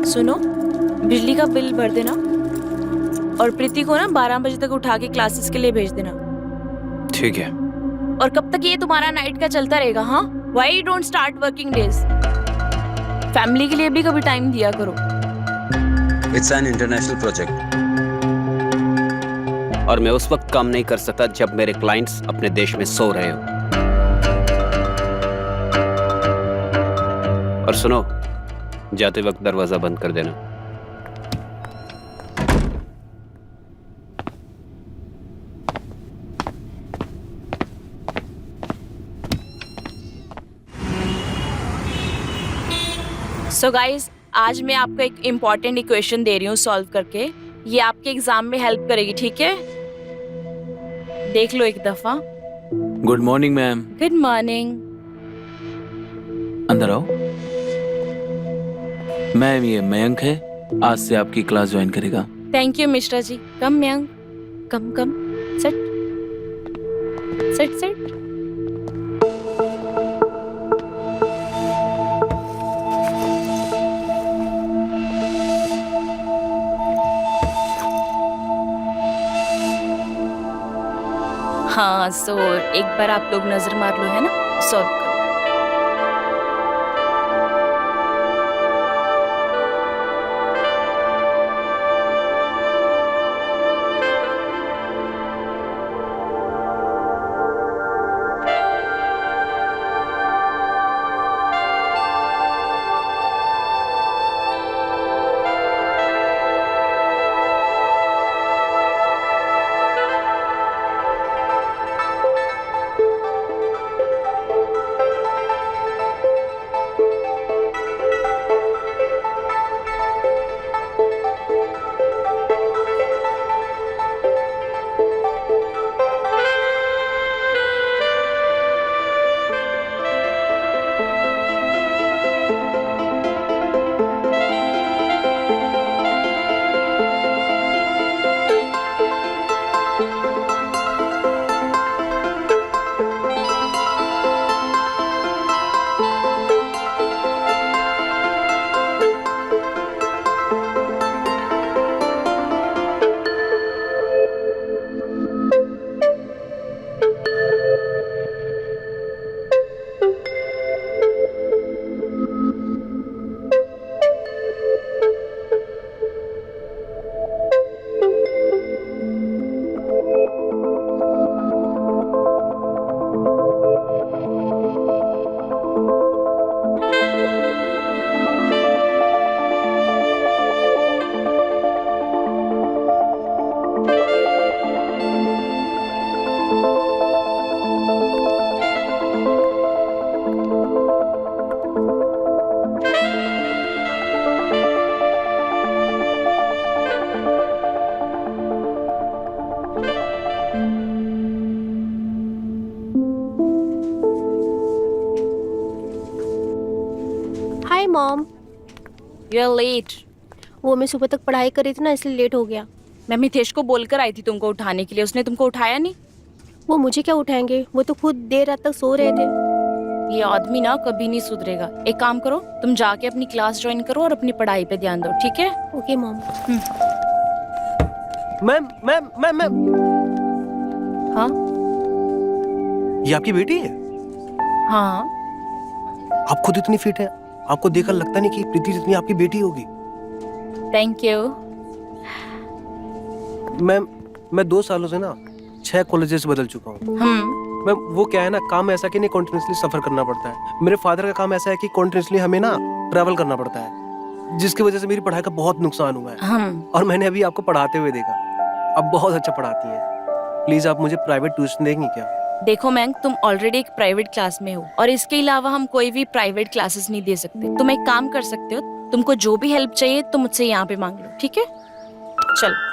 सुनो, बिजली का बिल भर देना और प्रीति को ना 12 बजे तक उठा के क्लासेस के लिए भेज देना। ठीक है। और कब तक ये तुम्हारा नाइट का चलता रहेगा? हाँ, why you don't start working days? Family के लिए भी कभी टाइम दिया करो। इट्स एन इंटरनेशनल प्रोजेक्ट और मैं उस वक्त काम नहीं कर सकता जब मेरे क्लाइंट्स अपने देश में सो रहे हो। और सुनो, जाते वक्त दरवाजा बंद कर देना। सो गाइज, आज मैं आपको एक इम्पॉर्टेंट इक्वेशन दे रही हूँ सॉल्व करके। ये आपके एग्जाम में हेल्प करेगी, ठीक है? देख लो एक दफा। Good morning ma'am. Good morning. अंदर आओ। मैम, ये मयंक है, आज से आपकी क्लास ज्वाइन करेगा। Thank you Mishra ji. Come Mayank, come come. Set set set. हाँ, सो एक बार आप लोग नजर मार लो, है ना? सॉल्व करो। Hi mom. You are late. वो मैं सुबह तक पढ़ाई कर रही थी ना, इसलिए लेट हो गया। मैं मिथेश को बोलकर आई थी तुमको उठाने के लिए, उसने तुमको उठाया नहीं। वो मुझे क्या उठाएंगे, वो तो खुद देर रात तक सो रहे थे। ये आदमी ना कभी नहीं सुधरेगा। एक काम करो, तुम जाके अपनी क्लास ज्वाइन करो और अपनी पढ़ाई पे ध्यान दो, ठीक है? Okay mom. Ma'am ma'am ma'am ma'am, हाँ ये आपकी बेटी है? हाँ। आप खुद इतनी फिट है, आपको देखकर लगता नहीं कि प्रीति जितनी आपकी बेटी होगी। Thank you. मैम मैं 2 सालों से ना 6 कॉलेजेस बदल चुका हूँ। मैम वो क्या है ना, काम ऐसा कि नहीं कॉन्टिन्यूसली सफर करना पड़ता है। मेरे फादर का काम ऐसा है कि कॉन्टिन्यूसली हमें ना ट्रैवल करना पड़ता है, जिसकी वजह से मेरी पढ़ाई का बहुत नुकसान हुआ है। और मैंने अभी आपको पढ़ाते हुए देखा, आप बहुत अच्छा पढ़ाती हैं। प्लीज आप मुझे प्राइवेट ट्यूशन देंगी क्या? देखो मैंग, तुम ऑलरेडी एक प्राइवेट क्लास में हो और इसके अलावा हम कोई भी प्राइवेट क्लासेस नहीं दे सकते। तुम एक काम कर सकते हो, तुमको जो भी हेल्प चाहिए तुम मुझसे यहाँ पे मांग लो, ठीक है? चलो।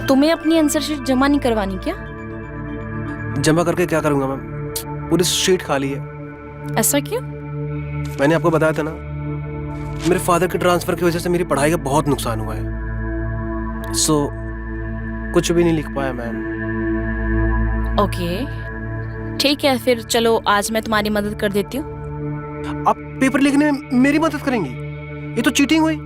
तुम्हें अपनी आंसर शीट जमा नहीं करवानी क्या? जमा करके क्या करूंगा मैम, पूरी शीट खाली है। ऐसा क्यों? मैंने आपको बताया था ना, मेरे फादर के ट्रांसफर की वजह से मेरी पढ़ाई का बहुत नुकसान हुआ है। कुछ भी नहीं लिख पाया मैम। ओके ठीक है, फिर चलो आज मैं तुम्हारी मदद कर देती हूँ। आप पेपर लिखने में मेरी मदद करेंगी? ये तो चीटिंग हुई।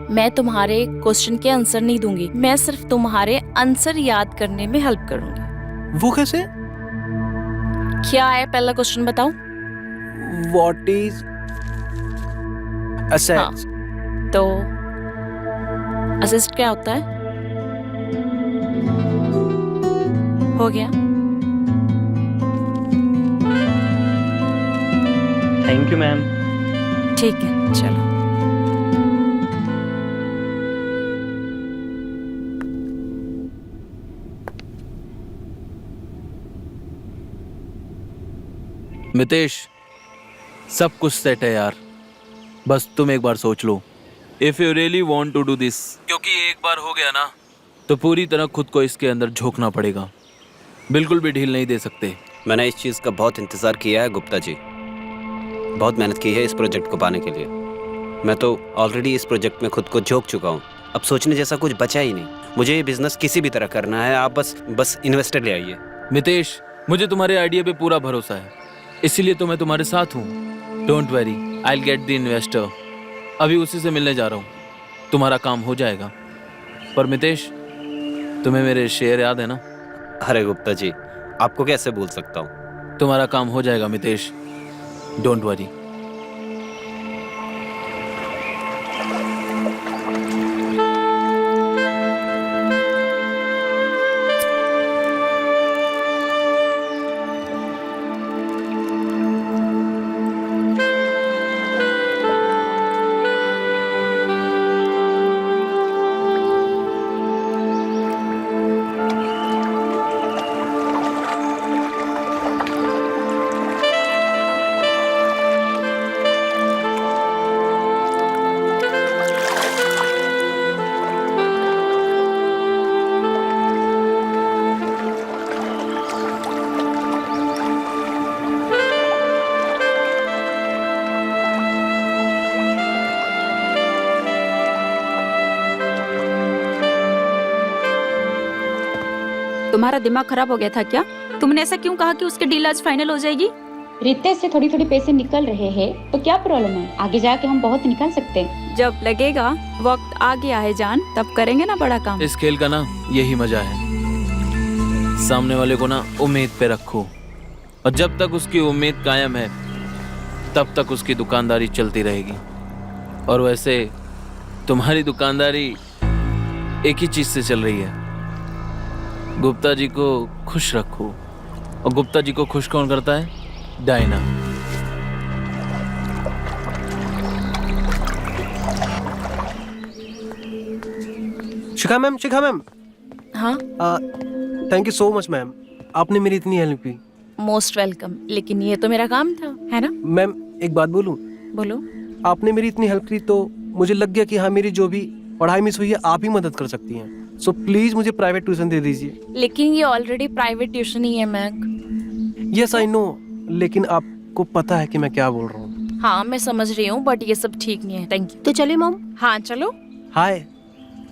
मैं तुम्हारे क्वेश्चन के आंसर नहीं दूंगी, मैं सिर्फ तुम्हारे आंसर याद करने में हेल्प करूंगी। वो कैसे? क्या है पहला क्वेश्चन बताओ। What is assets? तो असिस्ट क्या होता है? हो गया। Thank you ma'am. ठीक है चलो। मितेश, सब कुछ सेट है यार, बस तुम एक बार सोच लो। If you really want to do this, क्योंकि एक बार हो गया ना तो पूरी तरह खुद को इसके अंदर झोंकना पड़ेगा, बिल्कुल भी ढील नहीं दे सकते। मैंने इस चीज़ का बहुत इंतज़ार किया है गुप्ता जी, बहुत मेहनत की है इस प्रोजेक्ट को पाने के लिए। मैं तो ऑलरेडी इस प्रोजेक्ट में खुद को झोंक चुका हूँ, अब सोचने जैसा कुछ बचा ही नहीं। मुझे ये बिजनेस किसी भी तरह करना है, आप बस इन्वेस्टर ले आइए। मितेश, मुझे तुम्हारे आइडिया पे पूरा भरोसा है, इसीलिए तो मैं तुम्हारे साथ हूँ। Don't worry, I will get the investor. अभी उसी से मिलने जा रहा हूँ, तुम्हारा काम हो जाएगा। पर मितेश, तुम्हें मेरे शेयर याद है ना? अरे गुप्ता जी, आपको कैसे भूल सकता हूँ। तुम्हारा काम हो जाएगा मितेश, डोंट वरी। तुम्हारा दिमाग खराब हो गया था क्या? तुमने ऐसा क्यों कहा कि उसकी डील आज फाइनल हो जाएगी? रितेश से थोड़ी थोड़ी पैसे निकल रहे हैं तो क्या प्रॉब्लम है? आगे जाके हम बहुत निकाल सकते हैं। जब लगेगा वक्त आ गया है जान, तब करेंगे ना बड़ा काम। इस खेल का ना यही मजा है, सामने वाले को ना उम्मीद पे रखो, और जब तक उसकी उम्मीद कायम है तब तक उसकी दुकानदारी चलती रहेगी। और वैसे तुम्हारी दुकानदारी एक ही चीज से चल रही है, गुप्ता जी को खुश रखो। और गुप्ता जी को खुश कौन करता है? डायना। शिखा मैम हाँ, thank you so much ma'am, आपने मेरी इतनी हेल्प की। Most welcome. लेकिन ये तो मेरा काम था, है ना? मैम एक बात बोलूं, बोलो। आपने मेरी इतनी हेल्प की तो मुझे लग गया कि हाँ, मेरी जो भी पढ़ाई मिस हुई है आप ही मदद कर सकती हैं। सो प्लीज मुझे प्राइवेट ट्यूशन दे दीजिए। लेकिन ये ऑलरेडी प्राइवेट ट्यूशन ही है मैक। यस आई नो, लेकिन आपको पता है कि मैं क्या बोल रहा हूँ। हाँ मैं समझ रही हूँ, बट ये सब ठीक नहीं है। Thank you. तो चले मॉम। हाँ चलो। Hi,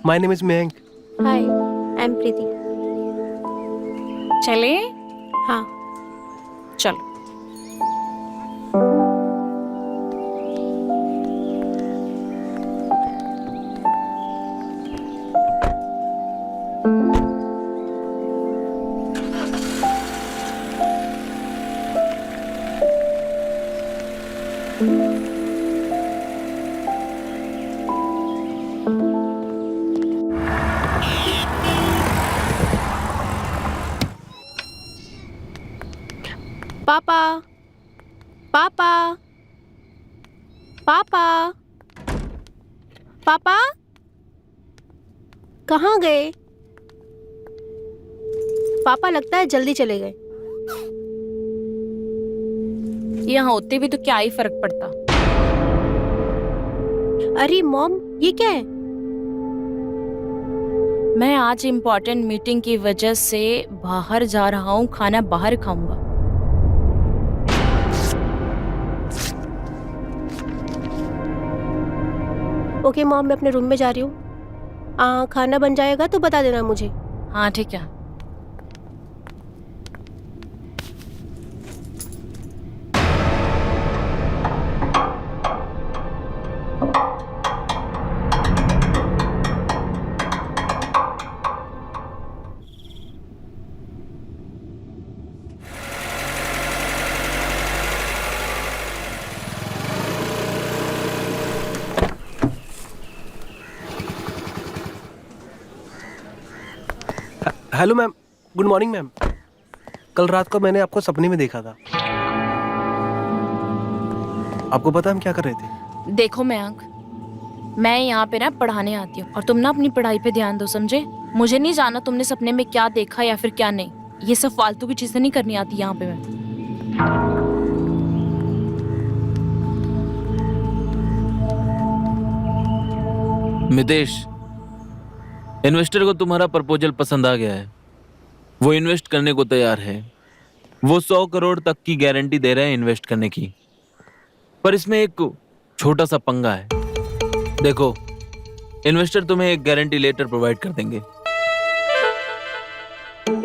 my name is Mayank. Hi, I am Preeti. चले। हाँ। चलो। पापा, पापा, पापा, पापा, कहाँ गए? पापा लगता है जल्दी चले गए। यहाँ होते भी तो क्या ही फर्क पड़ता। अरे मॉम, ये क्या है? मैं आज इम्पोर्टेंट मीटिंग की वजह से बाहर जा रहा हूँ, खाना बाहर खाऊंगा। ओके मॉम, मैं अपने रूम में जा रही हूँ। खाना बन जाएगा तो बता देना मुझे। हाँ ठीक है। Hello ma'am, good morning ma'am. कल रात को मैंने आपको सपने में देखा था। आपको पता हम क्या कर रहे थे? देखो मयंक, मैं यहाँ पे ना पढ़ाने आती हूँ और तुम ना अपनी पढ़ाई पे ध्यान दो, समझे? मुझे नहीं जाना तुमने सपने में क्या देखा या फिर क्या नहीं। ये सब फालतू की चीजें नहीं करनी आती यहाँ पे मैं। मितेश, इन्वेस्टर को तुम्हारा प्रपोजल पसंद आ गया है, वो इन्वेस्ट करने को तैयार है। वो 100 करोड़ तक की गारंटी दे रहे हैं इन्वेस्ट करने की, पर इसमें एक छोटा सा पंगा है। देखो, इन्वेस्टर तुम्हें एक गारंटी लेटर प्रोवाइड कर देंगे,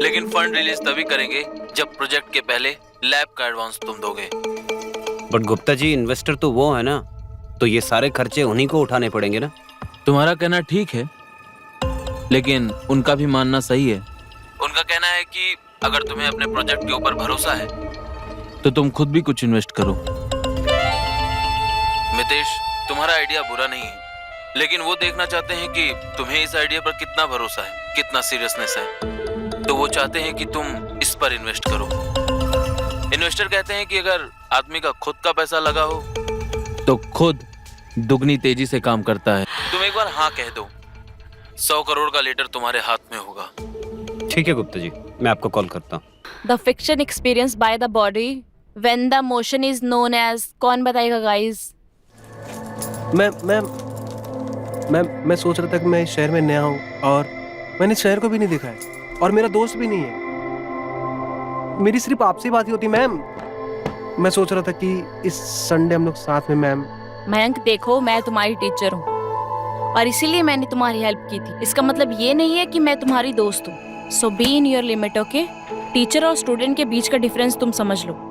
लेकिन फंड रिलीज तभी करेंगे जब प्रोजेक्ट के पहले लैब का एडवांस तुम दोगे। बट गुप्ता जी, इन्वेस्टर तो वो है ना, तो ये सारे खर्चे उन्हीं को उठाने पड़ेंगे ना। तुम्हारा कहना ठीक है, लेकिन उनका भी मानना सही है। उनका कहना है कि अगर तुम्हें अपने प्रोजेक्ट के ऊपर भरोसा है तो तुम खुद भी कुछ इन्वेस्ट करो। मितेश, तुम्हारा आइडिया बुरा नहीं है, लेकिन वो देखना चाहते हैं कि तुम्हें इस आइडिया पर कितना भरोसा है, कितना सीरियसनेस है। तो वो चाहते हैं कि तुम इस पर इन्वेस्ट करो। इन्वेस्टर कहते हैं कि अगर आदमी का खुद का पैसा लगा हो तो खुद दुगनी तेजी से काम करता है। तुम एक बार हाँ कह दो, 100 करोड़ का लेटर तुम्हारे हाथ में होगा। ठीक है गुप्ता जी, मैं आपको कॉल करता हूँ। The friction experience by the body when the motion is known as, कौन बताएगा गाइस? मैं सोच रहा था कि मैं इस शहर में नया हूँ और मैंने इस शहर को भी नहीं देखा है और मेरा दोस्त भी नहीं है। मेरी सिर्फ आपसे बात ही होती मैम। मैं सोच रहा था कि इस संडे हम लोग साथ में मैम। मयंक देखो, मैं तुम्हारी टीचर हूँ और इसीलिए मैंने तुम्हारी हेल्प की थी। इसका मतलब ये नहीं है कि मैं तुम्हारी दोस्त हूँ। So be in your limit, okay? Teacher और स्टूडेंट के बीच का डिफरेंस तुम समझ लो.